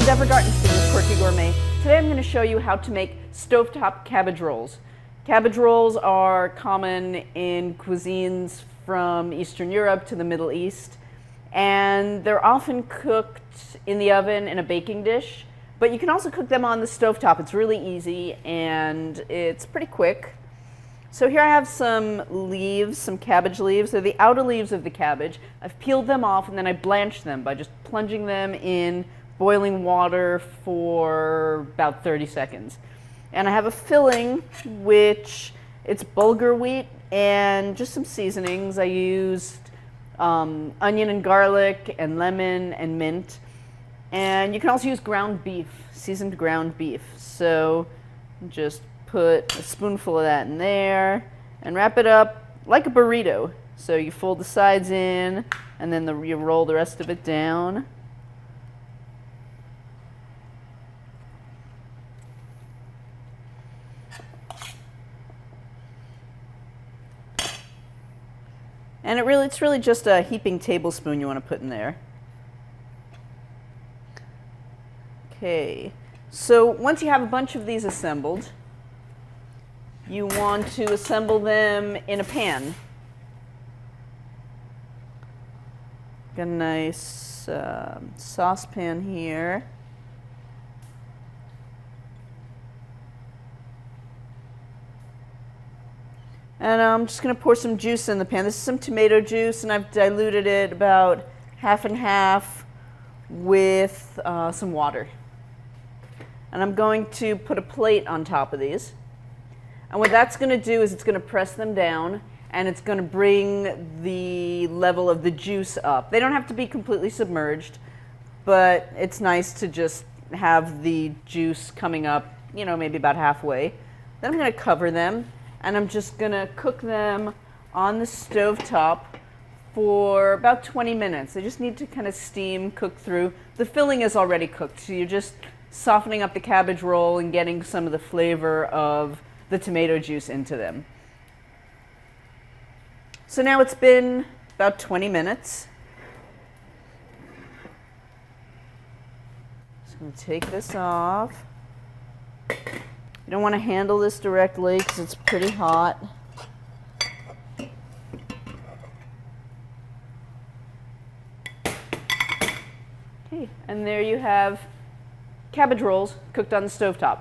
Deborah Gartenstein with Quirky Gourmet. Today I'm going to show you how to make stovetop cabbage rolls. Cabbage rolls are common in cuisines from Eastern Europe to the Middle East, and they're often cooked in the oven in a baking dish, but you can also cook them on the stovetop. It's really easy and it's pretty quick. So here I have some leaves, some cabbage leaves. They're the outer leaves of the cabbage. I've peeled them off and then I blanched them by just plunging them in boiling water for about 30 seconds. And I have a filling, which it's bulgur wheat and just some seasonings. I used onion and garlic and lemon and mint. And you can also use ground beef, seasoned ground beef. So just put a spoonful of that in there and wrap it up like a burrito. So you fold the sides in and then you roll the rest of it down. And it's really just a heaping tablespoon you want to put in there. Okay, so once you have a bunch of these assembled, you want to assemble them in a pan. Got a nice saucepan here. And I'm just going to pour some juice in the pan. This is some tomato juice, and I've diluted it about half and half with some water. And I'm going to put a plate on top of these. And what that's going to do is it's going to press them down, and it's going to bring the level of the juice up. They don't have to be completely submerged, but it's nice to just have the juice coming up, you know, maybe about halfway. Then I'm going to cover them, and I'm just going to cook them on the stovetop for about 20 minutes. They just need to kind of steam, cook through. The filling is already cooked, so you're just softening up the cabbage roll and getting some of the flavor of the tomato juice into them. So now it's been about 20 minutes. Just going to take this off. You don't want to handle this directly because it's pretty hot. Okay, and there you have cabbage rolls cooked on the stovetop.